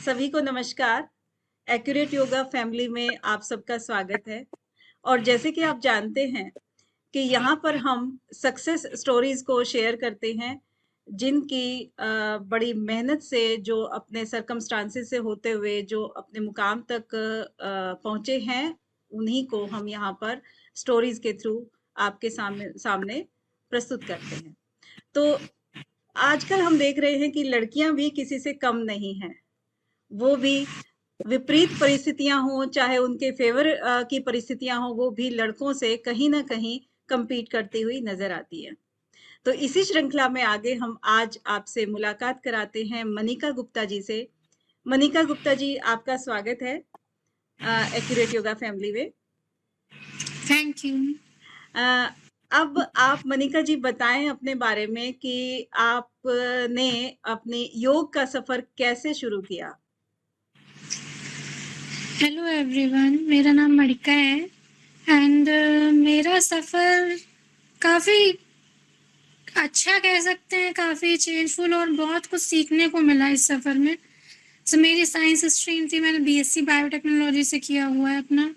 सभी को नमस्कार। एक्यूरेट योगा फैमिली में आप सबका स्वागत है। और जैसे कि आप जानते हैं कि यहाँ पर हम सक्सेस स्टोरीज को शेयर करते हैं, जिनकी बड़ी मेहनत से जो अपने सरकमस्टांसेस से होते हुए जो अपने मुकाम तक पहुँचे हैं, उन्हीं को हम यहाँ पर स्टोरीज के थ्रू आपके सामने सामने प्रस्तुत करते हैं। तो आजकल हम देख रहे हैं कि लड़कियां भी किसी से कम नहीं हैं। वो भी विपरीत परिस्थितियां हों, चाहे उनके फेवर की परिस्थितियां हों, वो भी लड़कों से कहीं ना कहीं compete करती हुई नजर आती है। तो इसी श्रृंखला में आगे हम आज आपसे मुलाकात कराते हैं मनिका गुप्ता जी से। मनिका गुप्ता जी, आपका स्वागत है एक्यूरेट योगा फैमिली में। Thank you. अब आप मनिका जी बताएं अपने बारे में कि आपने अपने योग का सफर कैसे शुरू किया। हेलो एवरीवन, मेरा नाम मणिका है एंड मेरा सफ़र काफ़ी अच्छा कह सकते हैं, काफ़ी चेंजफुल और बहुत कुछ सीखने को मिला इस सफ़र में। मेरी साइंस स्ट्रीम थी, मैंने बीएससी बायोटेक्नोलॉजी से किया हुआ है अपना।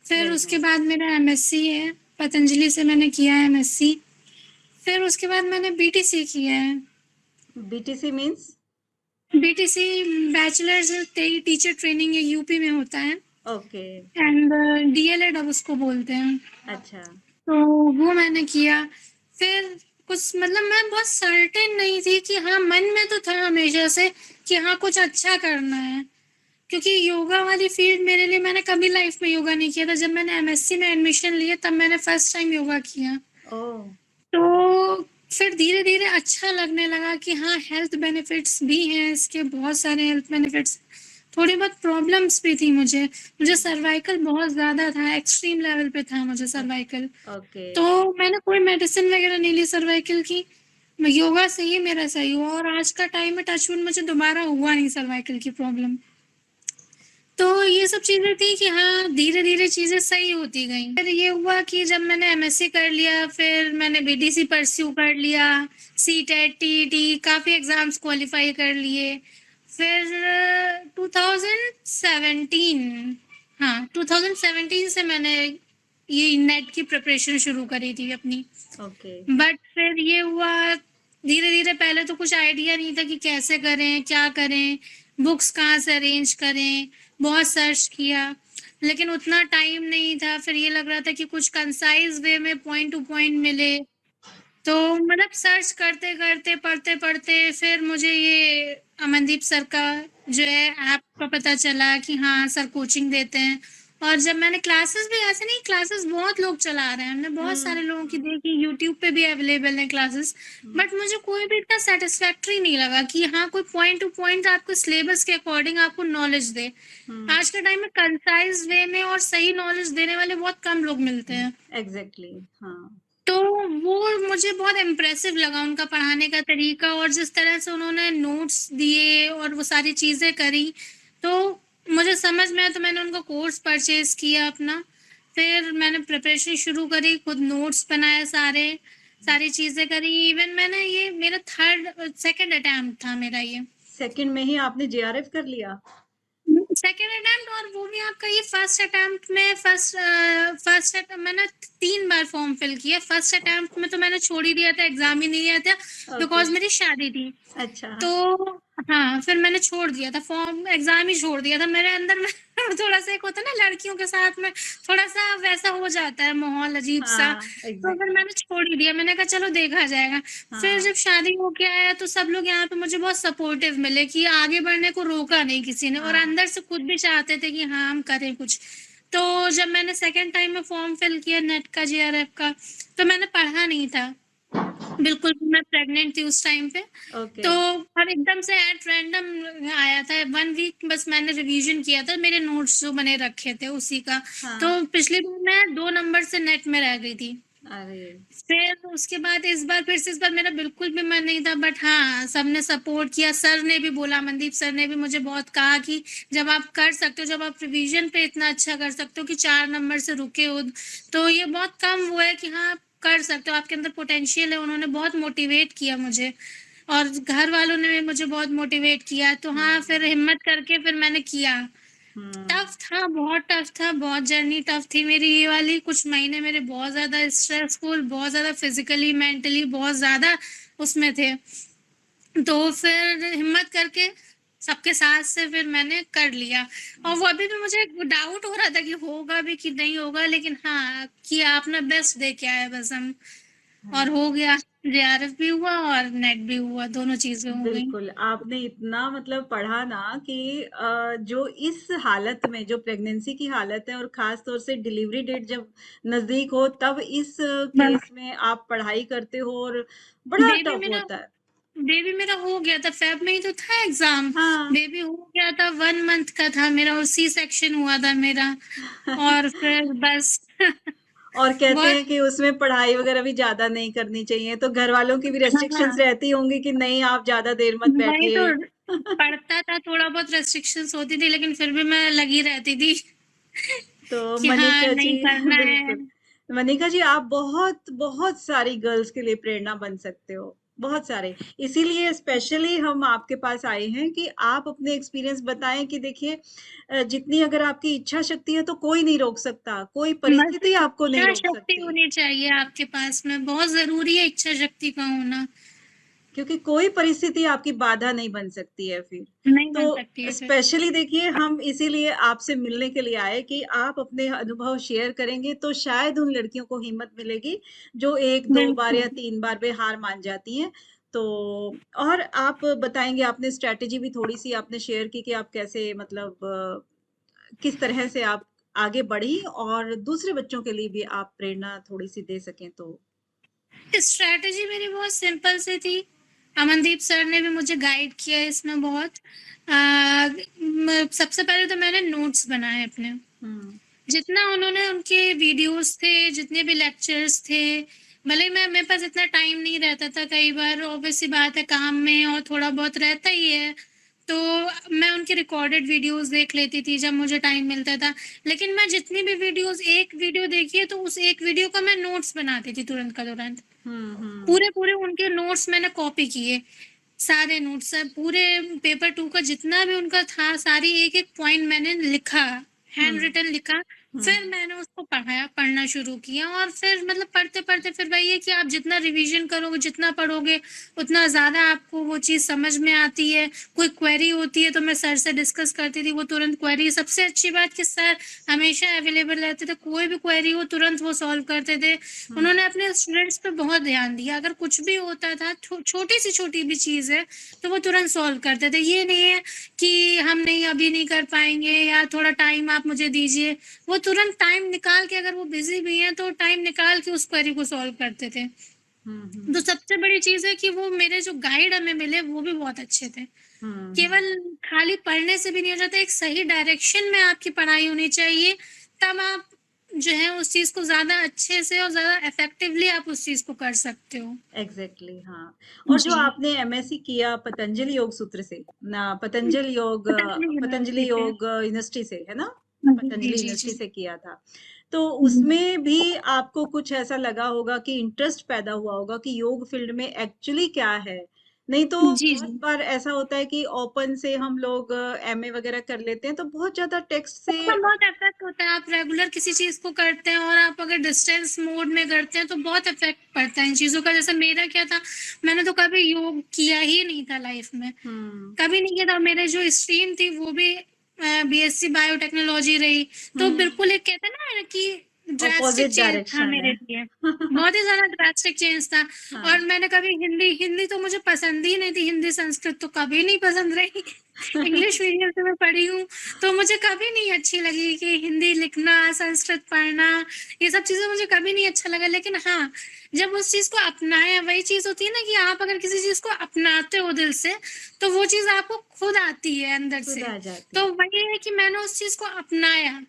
फिर उसके बाद मेरा एमएससी है, पतंजलि से मैंने किया है एमएससी। फिर उसके बाद मैंने बीटीसी किया है। BTC means? BTC bachelors teacher training है, यूपी में होता है। ओके। एंड डीएलएड अब उसको बोलते हैं। अच्छा। तो वो मैंने किया। फिर कुछ मतलब मैं बहुत सर्टेन नहीं थी कि हाँ, मन में तो था हमेशा से कि हाँ कुछ अच्छा करना है, क्योंकि योगा वाली फील्ड मेरे लिए, मैंने कभी लाइफ में योगा नहीं किया था। जब मैंने एमएससी में एडमिशन लिया तब मैंने फर्स्ट टाइम योगा किया। ओह। तो फिर धीरे धीरे अच्छा लगने लगा कि हाँ, हेल्थ बेनिफिट्स भी हैं इसके, बहुत सारे हेल्थ बेनिफिट्स। थोड़ी बहुत प्रॉब्लम्स भी थी मुझे सर्वाइकल बहुत ज़्यादा था, एक्सट्रीम लेवल पे था मुझे सर्वाइकल। ओके। तो मैंने कोई मेडिसिन वगैरह नहीं ली सर्वाइकल की, मैं योगा से ही मेरा सही हुआ। और आज का टाइम में टचवुड मुझे दोबारा हुआ नहीं सर्वाइकल की प्रॉब्लम। तो ये सब चीज़ें थी कि हाँ, धीरे धीरे चीज़ें सही होती गई। फिर ये हुआ कि जब मैंने एमएससी कर लिया, फिर मैंने बीटीसी परस्यू कर लिया, सीटेट टीईटी काफ़ी एग्ज़ाम्स क्वालिफाई कर लिए। फिर 2017, हाँ 2017 से मैंने ये नेट की प्रिपरेशन शुरू करी थी अपनी। ओके। बट फिर ये हुआ धीरे धीरे, पहले तो कुछ आइडिया नहीं था कि कैसे करें, क्या करें, बुक्स कहाँ से अरेंज करें, बहुत सर्च किया लेकिन उतना टाइम नहीं था। फिर ये लग रहा था कि कुछ कंसाइज वे में पॉइंट टू पॉइंट मिले। तो मतलब सर्च करते करते, पढ़ते पढ़ते फिर मुझे ये अमनदीप सर का जो है ऐप का पता चला कि हाँ सर कोचिंग देते हैं। और जब मैंने क्लासेस भी, ऐसे नहीं, क्लासेस बहुत लोग चला रहे हैं, हमने बहुत सारे लोगों की देखी, यूट्यूब पे भी अवेलेबल है क्लासेस। बट मुझे कोई भी इतना सेटिस्फैक्ट्री नहीं लगा कि हाँ कोई पॉइंट टू पॉइंट आपको सिलेबस के अकॉर्डिंग आपको नॉलेज दे। आज के टाइम में कंसाइज वे में और सही नॉलेज देने वाले बहुत कम लोग मिलते हैं। एग्जैक्टली। हाँ। तो वो मुझे बहुत इम्प्रेसिव लगा उनका पढ़ाने का तरीका, और जिस तरह से उन्होंने नोट्स दिए और वो सारी चीज़ें करी, तो मुझे समझ में आया। तो मैंने उनका कोर्स परचेज किया अपना। फिर मैंने प्रिपरेशन शुरू करी, खुद नोट्स बनाए, सारी चीज़ें करी। इवन मैंने, ये मेरा सेकंड अटैम्प्ट था मेरा ये। सेकंड में ही आपने जेआरएफ कर लिया? सेकेंड अटेम्प्ट, और वो भी आपका ये फर्स्ट अटेम्प्ट में, मैंने 3 बार फॉर्म फिल किया। फर्स्ट अटेम्प्ट में तो मैंने छोड़ ही दिया था, एग्जाम ही नहीं दिया था बिकॉज मेरी शादी थी। अच्छा। तो हाँ, फिर मैंने छोड़ दिया था फॉर्म, एग्जाम ही छोड़ दिया था। मेरे अंदर में थोड़ा सा एक होता है ना लड़कियों के साथ में, थोड़ा सा वैसा हो जाता है माहौल अजीब सा। हाँ, तो फिर मैंने छोड़ ही दिया, मैंने कहा चलो देखा जाएगा। फिर जब शादी हो के आया तो सब लोग यहाँ पे मुझे बहुत सपोर्टिव मिले कि आगे बढ़ने को रोका नहीं किसी ने, और अंदर से खुद भी चाहते थे कि हाँ हम करें कुछ। तो जब मैंने सेकेंड टाइम में फॉर्म फिल किया नेट का, जेआरएफ का, तो मैंने पढ़ा नहीं था बिल्कुल भी। मैं प्रेग्नेंट थी उस टाइम पे। ओके। तो और एकदम से एट रैंडम आया था, 1 वीक बस मैंने रिवीजन किया था, मेरे नोट्स जो बने रखे थे उसी का। तो पिछली बार मैं 2 नंबर से नेट में रह गई थी। अरे। फिर उसके बाद इस बार मेरा बिल्कुल भी मन नहीं था। बट हाँ, सबने सपोर्ट किया, सर ने भी बोला, मनदीप सर ने भी मुझे बहुत कहा कि जब आप कर सकते हो, जब आप रिवीजन पे इतना अच्छा कर सकते हो कि 4 नंबर से रुके हो, तो ये बहुत कम वो है कि हाँ आप कर सकते हो, आपके अंदर पोटेंशियल है। उन्होंने बहुत मोटिवेट किया मुझे। और घर वालों ने भी मुझे बहुत मोटिवेट किया। तो हाँ, फिर हिम्मत करके फिर मैंने किया। हुँ, टफ था, बहुत टफ था, बहुत जर्नी टफ थी मेरी ये वाली। कुछ महीने मेरे बहुत ज़्यादा स्ट्रेसफुल, बहुत ज़्यादा फिज़िकली, मेंटली बहुत ज़्यादा उसमें थे। तो फिर हिम्मत करके सबके साथ से फिर मैंने कर लिया। और वो अभी भी मुझे डाउट हो रहा था कि होगा भी कि नहीं होगा, लेकिन हाँ, किया, अपना बेस्ट दे के आए बस हम। और हाँ। हो गया, जेआरएफ भी हुआ और नेट भी हुआ, दोनों चीज़ें हो गई। बिल्कुल, आपने इतना मतलब पढ़ा ना कि जो इस हालत में जो प्रेगनेंसी की हालत है और ख़ास तौर से डिलीवरी डेट जब नज़दीक हो तब इस बस केस में आप पढ़ाई करते हो और बड़ा बेबी टफ मेरा होता है। बेबी मेरा हो गया था, फ़ेब में ही तो था एग्ज़ाम। हाँ। बेबी हो गया था, 1 मंथ का था मेरा और सी सेक्शन हुआ था मेरा। और फिर बस और कहते बहुत। हैं कि उसमें पढ़ाई वग़ैरह भी ज़्यादा नहीं करनी चाहिए, तो घरवालों की भी हाँ, रिस्ट्रिक्शंस रहती होंगी कि नहीं आप ज़्यादा देर मत वही तो। बैठिए। पढ़ता था, थोड़ा बहुत रेस्ट्रिक्शंस होती थी, लेकिन फिर भी मैं लगी रहती थी तो कि हाँ, मनिका जी नहीं करना है। बिल्कुल। मनिका जी आप बहुत बहुत सारी गर्ल्स के लिए प्रेरणा बन सकते हो, बहुत सारे। इसीलिए स्पेशली हम आपके पास आए हैं कि आप अपने एक्सपीरियंस बताएं कि देखिए जितनी अगर आपकी इच्छा शक्ति है तो कोई नहीं रोक सकता, कोई बस परिस्थिति आपको नहीं इच्छा रोक शक्ति सकती। होनी चाहिए आपके पास में, बहुत ज़रूरी है इच्छा शक्ति का होना। क्योंकि कोई परिस्थिति आपकी बाधा नहीं बन सकती है फिर। नहीं तो बन सकती है फिर। स्पेशली देखिए हम इसीलिए आपसे मिलने के लिए आए कि आप अपने अनुभव शेयर करेंगे तो शायद उन लड़कियों को हिम्मत मिलेगी जो 1-2 बार या बिल्कुल। 3 बार में हार मान जाती हैं। तो और आप बताएँगे आपने स्ट्रैटेजी भी थोड़ी-सी आपने शेयर की कि आप कैसे मतलब किस तरह से आप आगे बढ़ी और दूसरे बच्चों के लिए भी आप प्रेरणा थोड़ी-सी दे सकें तो? स्ट्रैटेजी मेरी बहुत सिंपल सी थी। अमनदीप सर ने भी मुझे गाइड किया इसमें बहुत। सबसे पहले तो मैंने नोट्स बनाए अपने। हुँ, जितना उन्होंने उनके वीडियोस थे, जितने भी लेक्चर्स थे, भले ही मैं मेरे पास इतना टाइम नहीं रहता था, कई बार ऑब्वियस सी बात है काम में और थोड़ा बहुत रहता ही है, तो मैं उनके रिकॉर्डेड वीडियोस देख लेती थी जब मुझे टाइम मिलता था। लेकिन मैं जितनी भी वीडियोस, एक वीडियो देखी है तो उस एक वीडियो का मैं नोट्स बनाती थी तुरंत का तुरंत। हुँ, हुँ, पूरे-पूरे उनके नोट्स मैंने कॉपी किए, सारे नोट्स सब पूरे पेपर 2 का जितना भी उनका था, सारी एक-एक पॉइंट मैंने लिखा, हैंड हुँ, रिटन लिखा, फिर हुँ। मैंने उसको पढ़ना शुरू किया। और फिर मतलब पढ़ते-पढ़ते फिर वही है कि आप जितना रिवीजन करोगे, जितना पढ़ोगे, उतना ज़्यादा आपको वो चीज़ समझ में आती है। कोई क्वेरी होती है तो मैं सर से डिस्कस करती थी, वो तुरंत क्वेरी, सबसे अच्छी बात कि सर हमेशा अवेलेबल रहते थे, कोई भी क्वेरी हो तुरंत वो सॉल्व करते थे। हुँ, उन्होंने अपने स्टूडेंट्स पे बहुत ध्यान दिया, अगर कुछ भी होता था, छोटी से छोटी भी चीज़ है, तो वो तुरंत सॉल्व करते थे। ये नहीं है कि हम नहीं, अभी नहीं कर पाएँगे या थोड़ा टाइम आप मुझे दीजिए। वो तुरंत टाइम निकाल के, अगर वो बिज़ी भी हैं, तो टाइम निकाल के उस क्वेरी को सॉल्व करते थे। हुँ, तो हुँ, सबसे बड़ी चीज़ है कि वो मेरे जो गाइड हमें मिले, वो भी बहुत अच्छे थे। हुँ, हुँ। केवल खाली पढ़ने से भी नहीं हो जाता, एक सही डायरेक्शन में आपकी पढ़ाई होनी चाहिए, तब आप जो है उस चीज़ को ज़्यादा अच्छे से और ज़्यादा इफ़ेक्टिवली आप उस चीज़ को कर सकते हो। एग्ज़ैक्टली हाँ। और जो जी, आपने एमएससी किया पतंजलि योग सूत्र से ना पतंजलि पतंजलि यूनिवर्सिटी से। योग यूनिवर्सिटी से, है ना? जी, जी, पतंजलि जी, यूनिवर्सिटी जी। से किया था। तो जी, उसमें भी आपको कुछ ऐसा लगा होगा कि इंटरेस्ट पैदा हुआ होगा कि योग फ़ील्ड में एक्चुअली क्या है? नहीं तो जी, बहुत जी। बार ऐसा होता है कि ओपन से हम लोग एमए वग़ैरह कर लेते हैं तो बहुत ज़्यादा टेक्स्ट से उसका बहुत इफ़ेक्ट होता है, आप रेगुलर किसी चीज़ को करते हैं और आप अगर डिस्टेंस मोड में करते हैं, तो बहुत इफ़ेक्ट पड़ता है इन चीज़ों का। जैसे मेरा क्या था, मैंने तो कभी योग किया ही नहीं था लाइफ़ में, हुँ, कभी नहीं किया था। मेरे जो स्ट्रीम थी वो भी बीएससी बायोटेक्नोलॉजी रही, तो हुँ। बिल्कुल एक कहते हैं ना कि ड्रास्टिक अपोज़िट चेंज था डायरेक्शन मेरे है। लिए, बहुत ही ज़्यादा ड्रास्टिक चेंज था। और हाँ। मैंने कभी हिंदी हिंदी तो मुझे पसंद ही नहीं थी, हिंदी, संस्कृत तो कभी नहीं पसंद रही। इंग्लिश मीडियम से मैं पढ़ी हूँ, तो मुझे कभी नहीं अच्छी लगी कि हिंदी लिखना, संस्कृत पढ़ना, ये सब चीज़ें मुझे कभी नहीं अच्छा लगा। लेकिन हाँ, जब उस चीज़ को अपनाया, वही चीज़ होती है ना कि आप अगर किसी चीज़ को अपनाते हो दिल से, तो वो चीज़ आपको खुद आती है अंदर खुद से। आ जाती तो है। वही है कि मैंने उस चीज़ को अपनाया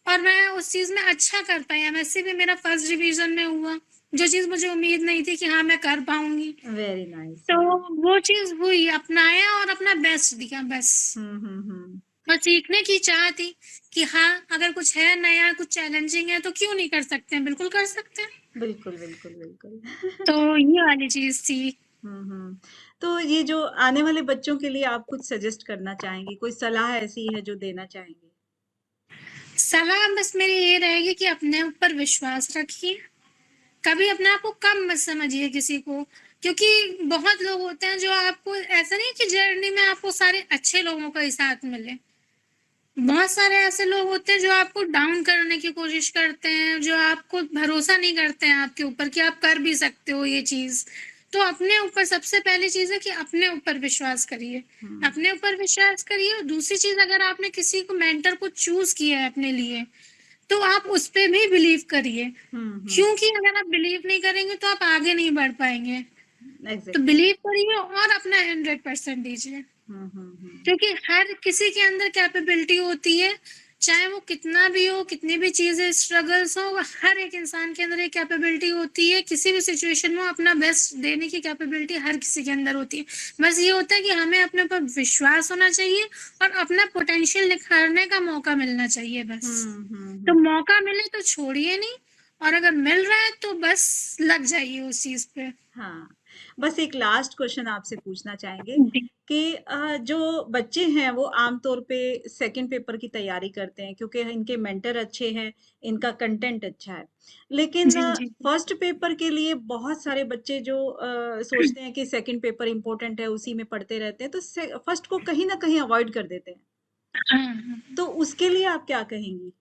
और मैं उस चीज़ में अच्छा कर पाई। एमएससी भी मेरा फर्स्ट डिवीज़न में हुआ, जो चीज़ मुझे उम्मीद नहीं थी कि हाँ, मैं कर पाऊँगी। वेरी नाइस तो हाँ। वो चीज़ हुई, अपनाया और अपना बेस्ट दिया बस। हुँ, हुँ, हुँ। और सीखने की चाह थी कि हाँ, अगर कुछ है नया, कुछ चैलेंजिंग है तो क्यों नहीं कर सकते हैं? बिल्कुल कर सकते हैं। बिल्कुल, बिल्कुल, बिल्कुल। तो ये वाली चीज़ थी। हुँ, हुँ। तो ये जो आने वाले बच्चों के लिए आप कुछ सजेस्ट करना चाहेंगी? कोई सलाह ऐसी है जो देना चाहेंगी? सलाह बस मेरी ये रहेगी कि अपने ऊपर विश्वास रखिए। कभी अपने आप को कम मत समझिए किसी को, क्योंकि बहुत लोग होते हैं जो आपको ऐसा नहीं कि जर्नी में आपको सारे अच्छे लोगों का ही साथ मिले। बहुत सारे ऐसे लोग होते हैं जो आपको डाउन करने की कोशिश करते हैं, जो आपको भरोसा नहीं करते हैं आपके ऊपर कि आप कर भी सकते हो ये चीज़। तो अपने ऊपर सबसे पहली चीज़ है कि अपने ऊपर विश्वास करिए। हुँ। अपने ऊपर विश्वास करिए और दूसरी चीज़, अगर आपने किसी को मेंटर को चूज़ किया है अपने लिए, तो आप उस पे भी बिलीव करिए। हुँ, हुँ। क्योंकि अगर आप बिलीव नहीं करेंगे तो आप आगे नहीं बढ़ पाएँगे। तो एग्ज़ैक्टली। बिलीव करिए और अपना 100% दीजिए। हुँ, हुँ, हुँ। क्योंकि हर किसी के अंदर कैपेबिलिटी होती है, चाहे वो कितना भी हो, कितनी भी चीज़ें स्ट्रगल्स हो, हर एक इंसान के अंदर एक कैपेबिलिटी होती है, किसी भी सिचुएशन में अपना बेस्ट देने की कैपेबिलिटी हर किसी के अंदर होती है। बस ये होता है कि हमें अपने ऊपर विश्वास होना चाहिए और अपना पोटेंशियल निखारने का मौका मिलना चाहिए बस। हुँ, हुँ, तो हुँ। मौका मिले तो छोड़िए नहीं, और अगर मिल रहा है तो बस लग जाइए उस चीज़ पे। हाँ, बस एक लास्ट क्वेश्चन आपसे पूछना चाहेंगे जी। कि जो बच्चे हैं वो आम तौर पे सेकंड पेपर की तैयारी करते हैं क्योंकि इनके मेंटर अच्छे हैं, इनका कंटेंट अच्छा है। लेकिन जी, जी। फर्स्ट पेपर के लिए बहुत सारे बच्चे जो सोचते हैं कि सेकंड पेपर इम्पोर्टेंट है, उसी में पढ़ते रहते हैं, तो फर्स्ट को कहीं न कहीं अवॉइड कर देते हैं। हाँ, हाँ। तो उसके लिए आप क्या कहेंगी?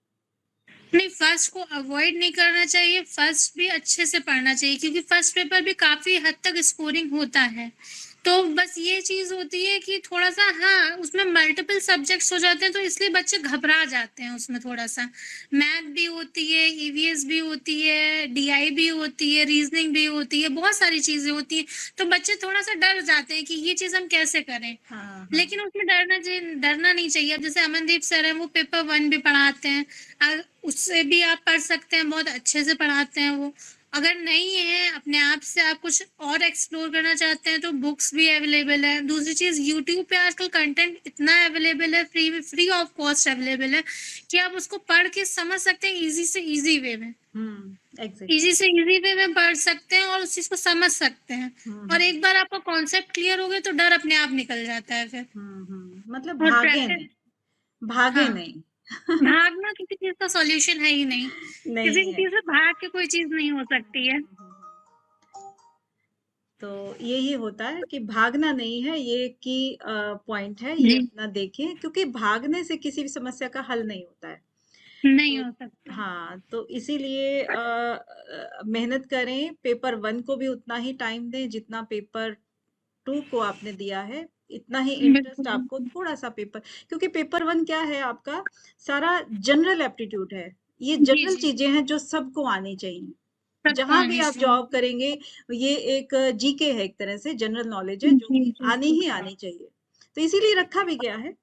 नहीं, फर्स्ट को अवॉइड नहीं करना चाहिए, फर्स्ट भी अच्छे से पढ़ना चाहिए, क्योंकि फर्स्ट पेपर भी काफ़ी हद तक स्कोरिंग होता है। तो बस ये चीज़ होती है कि थोड़ा-सा, हाँ, उसमें मल्टीपल सब्जेक्ट्स हो जाते हैं तो इसलिए बच्चे घबरा जाते हैं उसमें थोड़ा-सा। मैथ भी होती है, ईवीएस भी होती है, डीआई भी होती है, रीज़निंग भी होती है, बहुत सारी चीज़ें होती हैं। तो बच्चे थोड़ा-सा डर जाते हैं कि ये चीज़ हम कैसे करें? हाँ, हाँ। लेकिन उसमें डरना नहीं चाहिए। अब जैसे अमनदीप सर हैं, वो पेपर 1 भी पढ़ाते हैं। उससे भी आप पढ़ सकते हैं, बहुत अच्छे से पढ़ाते हैं वो। अगर नहीं है, अपने आप से आप कुछ और एक्सप्लोर करना चाहते हैं, तो बुक्स भी अवेलेबल है। दूसरी चीज़, यूट्यूब पे आजकल कंटेंट इतना अवेलेबल है, फ्री ऑफ कॉस्ट अवेलेबल है कि आप उसको पढ़ के समझ सकते हैं ईज़ी से ईज़ी वे में। हुँ, ईज़ी एग्ज़ैक्टली। से ईज़ी वे में पढ़ सकते हैं और उस चीज़ को समझ सकते हैं। हुँ, और हुँ। एक बार आपका कॉन्सेप्ट क्लियर हो गया तो डर अपने आप निकल जाता है फिर। हुँ, हुँ। मतलब और भागे प्रैक्टिस। नहीं, भागे हाँ। नहीं। भागना किसी चीज़ का सॉल्यूशन है ही नहीं। किसी नहीं भी है। चीज़ से भाग के कोई चीज़ नहीं हो हुँ, सकती है। हुँ, हुँ, हुँ। तो यही होता है कि भागना नहीं है, ये की पॉइंट है, ये जी, अपना देखें क्योंकि भागने से किसी भी समस्या का हल नहीं होता है। नहीं तो हो सकता है। हाँ, तो इसीलिए मेहनत करें, पेपर 1 को भी उतना ही टाइम दें जितना पेपर 2 को आपने दिया है, इतना ही बिल्कुल, इंटरेस्ट आपको बिल्कुल। थोड़ा-सा पेपर क्योंकि पेपर 1 क्या है आपका सारा जनरल एप्टीट्यूड है। ये जी, जनरल जी। चीज़ें हैं जो सबको आनी चाहिए। सबको जहाँ भी आनी आप जॉब चाहिए। करेंगे, ये एक जीके है एक तरह से जनरल नॉलेज है जो जी, कि जी, आनी जी। ही आनी चाहिए। तो इसीलिए रखा भी गया है।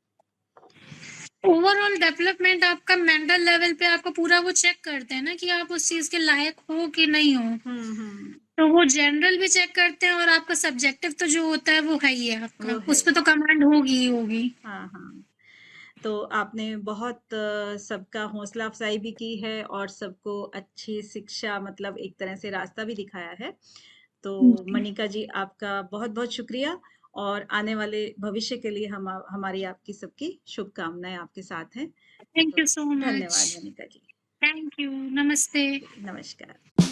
ओवरऑल डेवलपमेंट आपका मेंटल लेवल पे आपका पूरा वो चेक करते हैं ना कि आप उस चीज़ के लायक हो कि नहीं हो। हुँ, हुँ। तो वो जनरल भी चेक करते हैं और आपका सब्जेक्टिव तो जो होता है वो है ही है वो आपका। है उस पे ही। तो कमांड होगी ही होगी। हाँ, हाँ। तो आपने बहुत सबका हौसला अफ़ज़ाई भी की है और सबको अच्छी शिक्षा मतलब एक तरह से रास्ता भी दिखाया है। तो जी। मनिका जी आपका बहुत-बहुत शुक्रिया और आने वाले भविष्य के लिए हमारी आपकी सबकी शुभकामनाएँ आपके साथ हैं। थैंक तो यू सो मच। धन्यवाद मनिका जी। Thank you. नमस्ते। नमस्कार।